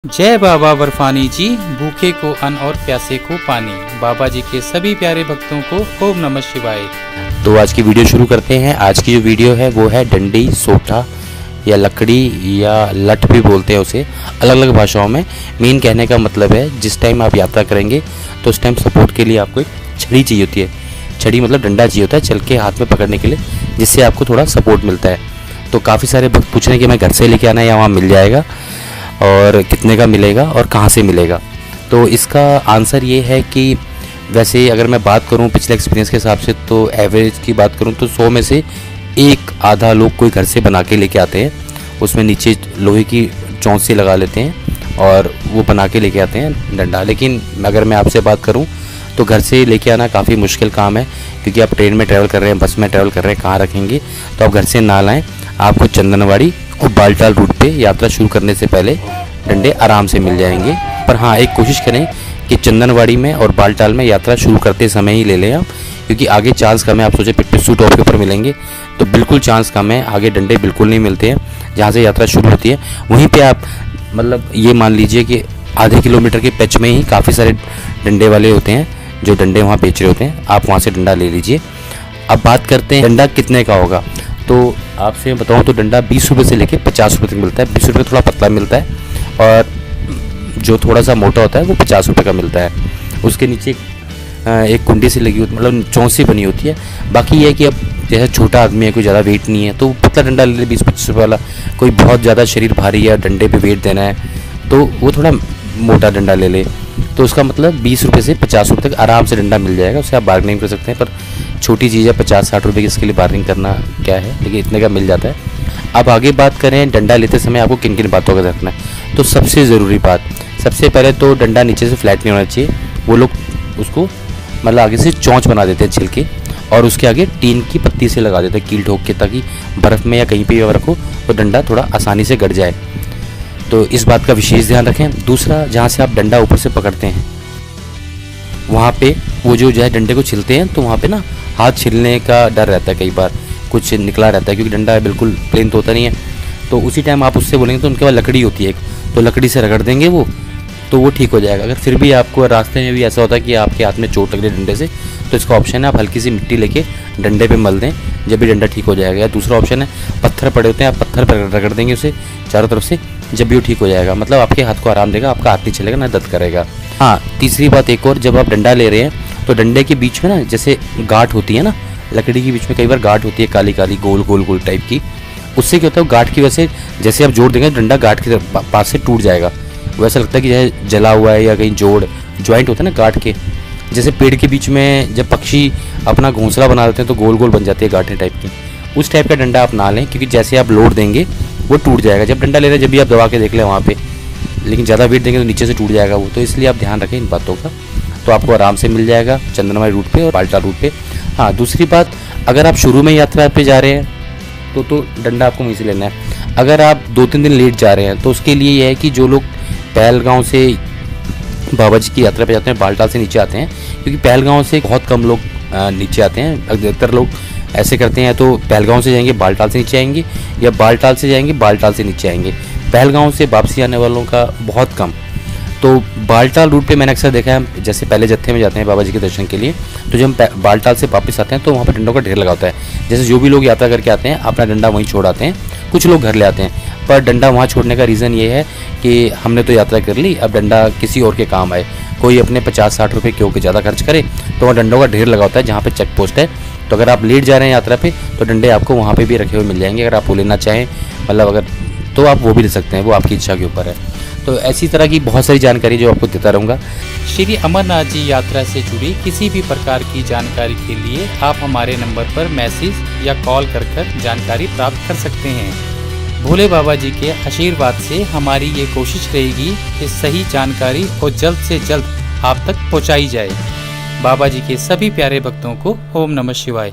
जय बाबा बर्फानी जी, भूखे को अन्न और प्यासे को पानी। बाबा जी के सभी प्यारे भक्तों को ओम नमः शिवाय। तो आज की वीडियो शुरू करते हैं। आज की जो वीडियो है वो है डंडी, सोटा या लकड़ी या लठ भी बोलते हैं उसे, अलग अलग भाषाओं में। मेन कहने का मतलब है जिस टाइम आप यात्रा करेंगे तो उस टाइम सपोर्ट के लिए आपको एक छड़ी चाहिए होती है। छड़ी मतलब डंडा चाहिए होता है चल के हाथ में पकड़ने के लिए, जिससे आपको थोड़ा सपोर्ट मिलता है। तो काफ़ी सारे भक्त पूछ रहे हैं कि मैं घर से लेके आना है या वहाँ मिल जाएगा, और कितने का मिलेगा और कहाँ से मिलेगा। तो इसका आंसर ये है कि वैसे अगर मैं बात करूँ पिछले एक्सपीरियंस के हिसाब से, तो एवरेज की बात करूँ तो 100 में से एक आधा लोग कोई घर से बना के लेके आते हैं। उसमें नीचे लोहे की चौंसी लगा लेते हैं और वो बना के लेके आते हैं डंडा। लेकिन अगर मैं आपसे बात करूँ तो घर से लेके आना काफ़ी मुश्किल काम है, क्योंकि आप ट्रेन में ट्रैवल कर रहे हैं, बस में ट्रैवल कर रहे हैं, कहाँ रखेंगे। तो आप घर से ना लाएँ। आपको चंदनवाड़ी और बालटाल रूट पे यात्रा शुरू करने से पहले डंडे आराम से मिल जाएंगे। पर हाँ, एक कोशिश करें कि चंदनवाड़ी में और बालटाल में यात्रा शुरू करते समय ही ले लें आप, क्योंकि आगे चांस कम है। आप सोचे पिट्टू टॉप के ऊपर मिलेंगे तो बिल्कुल चांस कम है, आगे डंडे बिल्कुल नहीं मिलते हैं। जहाँ से यात्रा शुरू होती है वहीं पे आप मतलब ये मान लीजिए कि आधे किलोमीटर के पैच में ही काफ़ी सारे डंडे वाले होते हैं जो डंडे वहाँ बेच रहे होते हैं। आप वहाँ से डंडा ले लीजिए। अब बात करते हैं डंडा कितने का होगा। तो आपसे बताऊँ तो डंडा 20 रुपये से लेके 50 रुपये तक मिलता है। 20 रुपये थोड़ा पतला मिलता है और जो थोड़ा सा मोटा होता है वो 50 रुपये का मिलता है। उसके नीचे एक कुंडी सी लगी होती, मतलब चौंसी बनी होती है। बाकी ये है कि अब जैसे छोटा आदमी है, कोई ज़्यादा वेट नहीं है, तो पतला डंडा ले ले 20-25 रुपये वाला। कोई बहुत ज़्यादा शरीर भारी है, डंडे पे वेट देना है, तो वो थोड़ा मोटा डंडा ले ले। तो उसका मतलब 20 रुपये से 50 रुपये तक आराम से डंडा मिल जाएगा। उससे आप बार्गेनिंग कर सकते हैं, पर छोटी चीज़ है 50-60 रुपये की, इसके लिए बार्गेनिंग करना क्या है, लेकिन इतने का मिल जाता है। अब आगे बात करें डंडा लेते समय आपको किन किन बातों का रखना है। तो सबसे ज़रूरी बात, सबसे पहले तो डंडा नीचे से फ्लैट नहीं होना चाहिए। वो लोग उसको मतलब आगे से चौंच बना देते हैं छिलके, और उसके आगे टीन की पत्ती से लगा देते हैं कील ठोक के, ताकि बर्फ़ में या कहीं पे भी रखो तो डंडा थोड़ा आसानी से गड़ जाए। तो इस बात का विशेष ध्यान रखें। दूसरा, जहाँ से आप डंडा ऊपर से पकड़ते हैं वहाँ पे वो जो है डंडे को छिलते हैं, तो वहाँ पे ना हाथ छिलने का डर रहता है, कई बार कुछ निकला रहता है, क्योंकि डंडा बिल्कुल प्लेन तो होता नहीं है। तो उसी टाइम आप उससे बोलेंगे तो उनके पास लकड़ी होती है एक, तो लकड़ी से रगड़ देंगे वो ठीक हो जाएगा। अगर फिर भी आपको रास्ते में भी ऐसा होता है कि आपके हाथ में चोट लग रही है डंडे से, तो इसका ऑप्शन है आप हल्की सी मिट्टी लेके डंडे पे मल दें, जब भी डंडा ठीक हो जाएगा। या दूसरा ऑप्शन है पत्थर पड़े होते हैं, आप पत्थर पर रगड़ देंगे उसे चारों तरफ से, जब भी वो ठीक हो जाएगा। मतलब आपके हाथ को आराम देगा, आपका हाथ नहीं चलेगा ना दर्द करेगा। हाँ, तीसरी बात एक और, जब आप डंडा ले रहे हैं तो डंडे के बीच में ना जैसे गांठ होती है ना, लकड़ी के बीच में कई बार गांठ होती है काली काली गोल गोल गोल टाइप की। उससे क्या होता है, गांठ की वजह से जैसे आप जोड़ देंगे डंडा गांठ के पास से टूट जाएगा। वैसा लगता है कि जैसे जला हुआ है या कहीं जॉइंट होता है ना गांठ के। जैसे पेड़ के बीच में जब पक्षी अपना घोंसला बना देते हैं तो गोल गोल बन जाती है गांठें टाइप की, उस टाइप का डंडा आप ना लें, क्योंकि जैसे आप लोड देंगे वो टूट जाएगा। जब डंडा ले रहे हैं जब भी आप दबा के देख लें वहाँ पे, लेकिन ज़्यादा वेट देंगे तो नीचे से टूट जाएगा वो। तो इसलिए आप ध्यान रखें इन बातों का, तो आपको आराम से मिल जाएगा चंदनवाड़ी रूट पे और बालटाल रूट पे। हाँ, दूसरी बात, अगर आप शुरू में यात्रा पे जा रहे हैं तो डंडा आपको वहीं से लेना है। अगर आप 2-3 दिन लेट जा रहे हैं तो उसके लिए यह है कि जो लोग पहलगांव से बाबा जी की यात्रा पे जाते हैं, बालटाल से नीचे आते हैं, क्योंकि पहलगांव से बहुत कम लोग नीचे आते हैं। अधिकतर लोग ऐसे करते हैं, तो पहलगांव से जाएंगे बालटाल से नीचे आएंगे, या बालटाल से जाएंगे बालटाल से नीचे आएंगे। पहलगांव से वापसी आने वालों का बहुत कम। तो बालटाल रूट पे मैंने अक्सर देखा है, जैसे पहले जत्थे में जाते हैं बाबा जी के दर्शन के लिए, तो जब हम बालटाल से वापस आते हैं तो वहाँ पर डंडों का ढेर लगा होता है। जैसे जो भी लोग यात्रा करके आते हैं अपना डंडा वहीं छोड़ आते हैं, कुछ लोग घर ले आते हैं। पर डंडा वहाँ छोड़ने का रीज़न ये है कि हमने तो यात्रा कर ली, अब डंडा किसी और के काम आए। कोई अपने 50-60 रुपये क्योंकि ज़्यादा खर्च करे, तो वहाँ डंडों का ढेर लगा होता है जहाँ पे चेक पोस्ट है। तो अगर आप लेट जा रहे हैं यात्रा पे तो डंडे आपको वहाँ पे भी रखे हुए मिल जाएंगे। अगर आप वो लेना चाहें, मतलब अगर, तो आप वो भी ले सकते हैं, वो आपकी इच्छा के ऊपर है। तो ऐसी तरह की बहुत सारी जानकारी जो आपको देता रहूँगा। श्री अमरनाथ जी यात्रा से जुड़ी किसी भी प्रकार की जानकारी के लिए आप हमारे नंबर पर मैसेज या कॉल कर जानकारी प्राप्त कर सकते हैं। भोले बाबा जी के आशीर्वाद से हमारी ये कोशिश रहेगी कि सही जानकारी और जल्द से जल्द आप तक पहुंचाई जाए। बाबा जी के सभी प्यारे भक्तों को ओम नमः शिवाय।